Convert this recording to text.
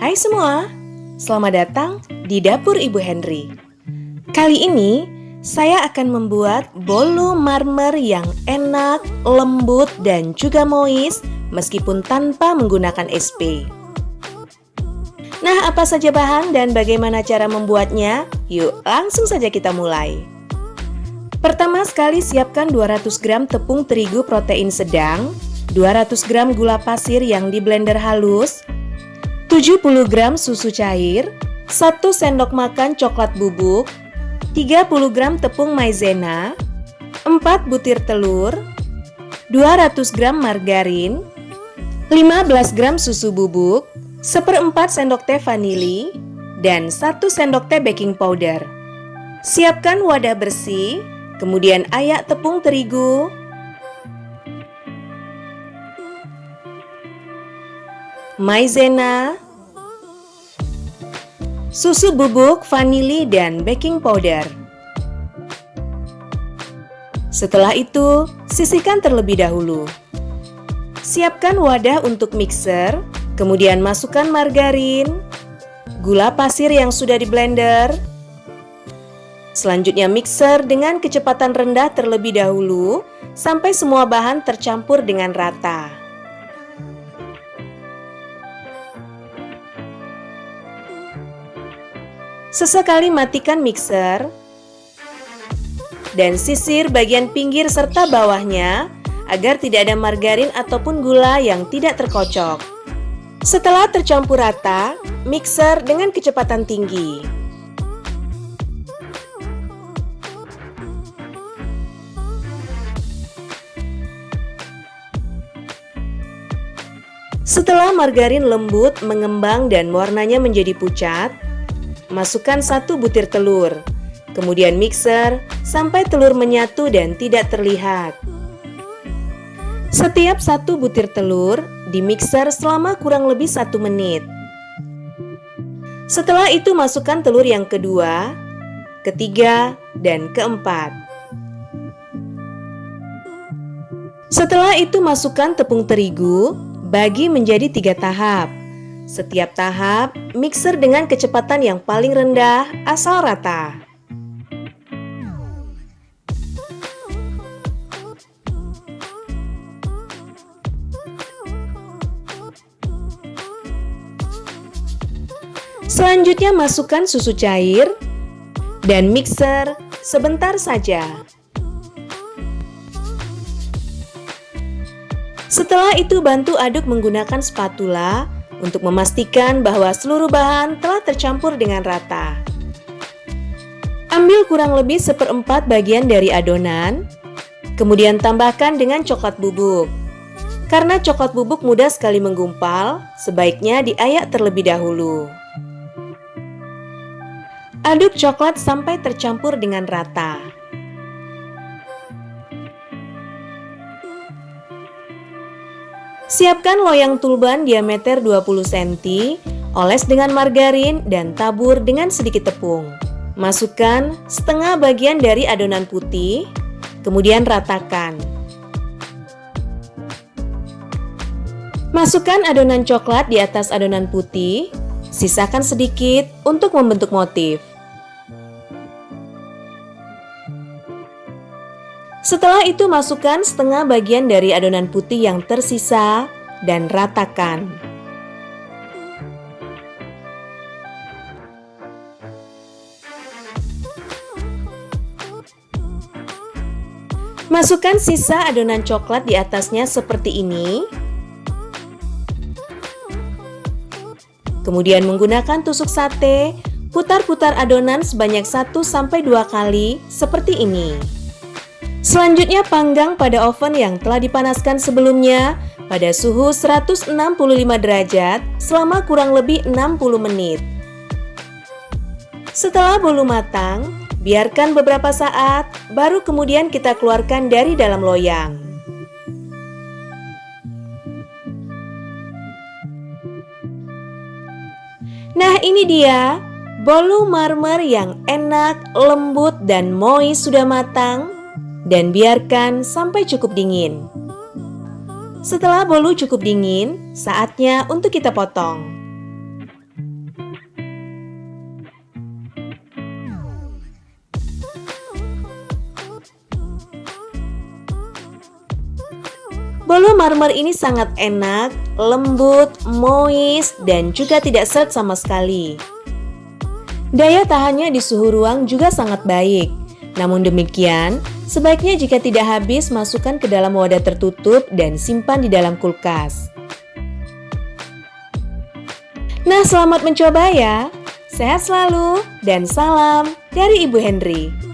Hai semua, selamat datang di Dapur Ibu Henry. Kali ini saya akan membuat bolu marmer yang enak, lembut, dan juga moist meskipun tanpa menggunakan SP. Nah, apa saja bahan dan bagaimana cara membuatnya? Yuk, langsung saja kita mulai. Pertama sekali siapkan 200 gram tepung terigu protein sedang, 200 gram gula pasir yang di blender halus, 70 gram susu cair, 1 sendok makan coklat bubuk, 30 gram tepung maizena, 4 butir telur, 200 gram margarin, 15 gram susu bubuk, 1/4 sendok teh vanili, dan 1 sendok teh baking powder. Siapkan wadah bersih, kemudian ayak tepung terigu, maizena, susu bubuk, vanili, dan baking powder. Setelah itu, sisihkan terlebih dahulu. Siapkan wadah untuk mixer, kemudian masukkan margarin, gula pasir yang sudah di blender. Selanjutnya mixer dengan kecepatan rendah terlebih dahulu sampai semua bahan tercampur dengan rata. Sesekali matikan mixer dan sisir bagian pinggir serta bawahnya agar tidak ada margarin ataupun gula yang tidak terkocok. Setelah tercampur rata, mixer dengan kecepatan tinggi. Setelah margarin lembut, mengembang dan warnanya menjadi pucat, masukkan 1 butir telur, kemudian mixer sampai telur menyatu dan tidak terlihat. Setiap 1 butir telur dimixer selama kurang lebih 1 menit. Setelah itu masukkan telur yang kedua, ketiga, dan keempat. Setelah itu masukkan tepung terigu, bagi menjadi 3 tahap. Setiap tahap, mixer dengan kecepatan yang paling rendah asal rata. Selanjutnya masukkan susu cair dan mixer sebentar saja. Setelah itu bantu aduk menggunakan spatula untuk memastikan bahwa seluruh bahan telah tercampur dengan rata. Ambil kurang lebih 1/4 bagian dari adonan, kemudian tambahkan dengan coklat bubuk. Karena coklat bubuk mudah sekali menggumpal, sebaiknya diayak terlebih dahulu. Aduk coklat sampai tercampur dengan rata. Siapkan loyang tulban diameter 20 cm, oles dengan margarin dan tabur dengan sedikit tepung. Masukkan setengah bagian dari adonan putih, kemudian ratakan. Masukkan adonan coklat di atas adonan putih, sisakan sedikit untuk membentuk motif. Setelah itu masukkan setengah bagian dari adonan putih yang tersisa dan ratakan. Masukkan sisa adonan coklat di atasnya seperti ini. Kemudian menggunakan tusuk sate, putar-putar adonan sebanyak 1-2 kali seperti ini. Selanjutnya panggang pada oven yang telah dipanaskan sebelumnya pada suhu 165 derajat selama kurang lebih 60 menit. Setelah bolu matang, biarkan beberapa saat, baru kemudian kita keluarkan dari dalam loyang. Nah, ini dia bolu marmer yang enak, lembut, dan moist sudah matang. Dan biarkan sampai cukup dingin. Setelah bolu cukup dingin, saatnya untuk kita potong. Bolu marmer ini sangat enak, lembut, moist, dan juga tidak seret sama sekali. Daya tahannya di suhu ruang juga sangat baik. Namun demikian, sebaiknya jika tidak habis, masukkan ke dalam wadah tertutup dan simpan di dalam kulkas. Nah, selamat mencoba ya. Sehat selalu dan salam dari Ibu Henry.